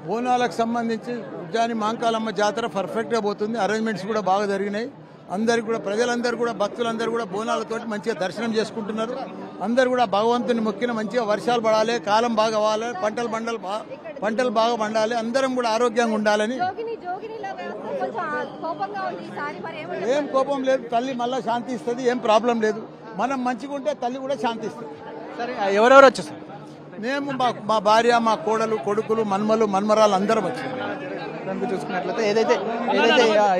బోనాలకు సంబంధించి ఉజ్జాని మాంకాలమ్మ జాతర పర్ఫెక్ట్గా పోతుంది. అరేంజ్మెంట్స్ కూడా బాగా జరిగినాయి. అందరికి కూడా ప్రజలందరూ కూడా భక్తులందరూ కూడా బోనాలతోటి మంచిగా దర్శనం చేసుకుంటున్నారు. అందరూ కూడా భగవంతుని మొక్కిన మంచిగా వర్షాలు పడాలి, కాలం బాగా అవ్వాలి, పంటలు బాగా పండాలి, అందరం కూడా ఆరోగ్యంగా ఉండాలని. ఏం కోపం లేదు, తల్లి మళ్ళీ శాంతి ఇస్తుంది, ఏం ప్రాబ్లం లేదు. మనం మంచిగా ఉంటే తల్లి కూడా శాంతి ఇస్తుంది. సరే, ఎవరెవరు వచ్చేసారు? మేము మా భార్య, మా కోడలు, కొడుకులు, మన్మలు, మన్మరాలు అందరం వచ్చాము. చూసుకున్నట్లయితే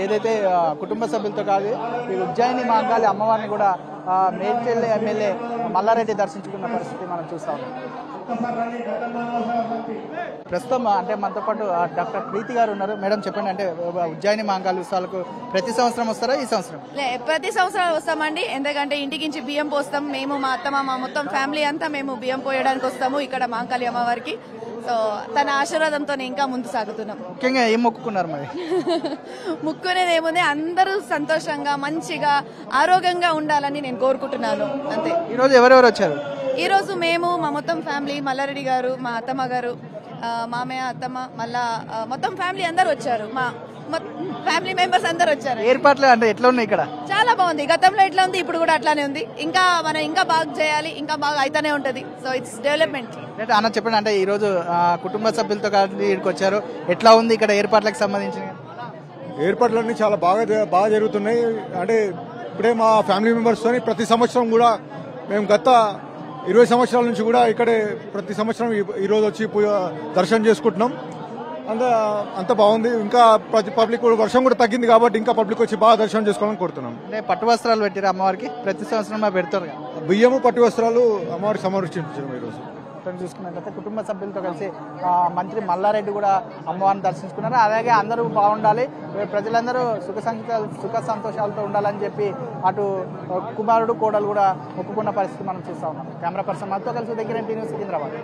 ఏదైతే కుటుంబ సభ్యులతో కాదు ఈ ఉజ్జయిని మహంకాళి అమ్మవారిని కూడా మేడ్చల్ ఎమ్మెల్యే మల్లారెడ్డి దర్శించుకున్న పరిస్థితి మనం చూస్తా ఉన్నాం. ప్రస్తుతం అంటే మనతో పాటు డాక్టర్ ప్రీతి గారు ఉన్నారు. మేడం చెప్పండి, అంటే ఉజ్జయిని మహంకాళి ఉత్సవాలకు ప్రతి సంవత్సరం వస్తారా? ఈ సంవత్సరం ప్రతి సంవత్సరం వస్తామండి. ఎందుకంటే ఇంటికించి బియ్యం పోస్తాం. మేము, మా అత్తమ్మ, మా మొత్తం ఫ్యామిలీ అంతా మేము బియ్యం పోయడానికి వస్తాము ఇక్కడ మహంకాళి అమ్మవారికి. సో తన ఆశీర్వాదంతో ఇంకా ముందు సాగుతున్నాం. ముఖ్యంగా ఏం మొక్కుకున్నారు మరి? ముక్కునేది ఏముంది, అందరూ సంతోషంగా మంచిగా ఆరోగ్యంగా ఉండాలని నేను కోరుకుంటున్నాను. అంతే. ఈరోజు ఎవరెవరు వచ్చారు? ఈ రోజు మేము, మా మొత్తం ఫ్యామిలీ, మల్లారెడ్డి గారు, మా అత్తమ్మ గారు, మామయ్య, అత్తమ్మ, మళ్ళా మొత్తం ఫ్యామిలీ అందరు వచ్చారు. మా ఫ్యామిలీ మెంబర్స్ అందరు వచ్చారు. ఏర్పాట్లు అంటే ఎట్లా ఉన్నాయి ఇక్కడ? చాలా బాగుంది. గతంలో ఎట్లా ఉంది, ఇప్పుడు కూడా అట్లానే ఉంది. ఇంకా మనం ఇంకా బాగా చేయాలి, ఇంకా బాగా అయితేనే ఉంటది. So its development. అన్న చెప్పండి, అంటే ఈ రోజు కుటుంబ సభ్యులతో కలిసి ఇక్కడికి వచ్చారు, ఎట్లా ఉంది ఇక్కడ ఏర్పాట్లకు సంబంధించి? ఏర్పాట్లన్నీ చాలా బాగా జరుగుతున్నాయి. అంటే ఇప్పుడే మా ఫ్యామిలీ మెంబర్స్ తోని ప్రతి సంవత్సరం కూడా మేము గత 20 సంవత్సరాల నుంచి కూడా ఇక్కడే ప్రతి సంవత్సరం ఈ రోజు వచ్చి దర్శనం చేసుకుంటున్నాం. అంత బాగుంది. ఇంకా ప్రతి పబ్లిక్ వర్షం కూడా తగ్గింది కాబట్టి ఇంకా పబ్లిక్ వచ్చి బాగా దర్శనం చేసుకోవాలని కోరుతున్నాం. అంటే పట్టు వస్త్రాలు పెట్టారు అమ్మవారికి, ప్రతి సంవత్సరం పెడతారు. బియ్యము, పట్టు వస్త్రాలు అమ్మవారికి సమర్పించాము ఈరోజు. చూసుకున్నట్లయితే కుటుంబ సభ్యులతో కలిసి మంత్రి మల్లారెడ్డి కూడా అమ్మవారిని దర్శించుకున్నారు. అలాగే అందరూ బాగుండాలి, ప్రజలందరూ సుఖ సంతోషాలతో ఉండాలని చెప్పి అటు కుమారుడు, కోడలు కూడా ఒప్పుకున్న పరిస్థితి మనం చూస్తా ఉన్నాం. కెమెరా పర్సన్ మనతో కలిసి దగ్గర న్యూస్ సికింద్రాబాద్.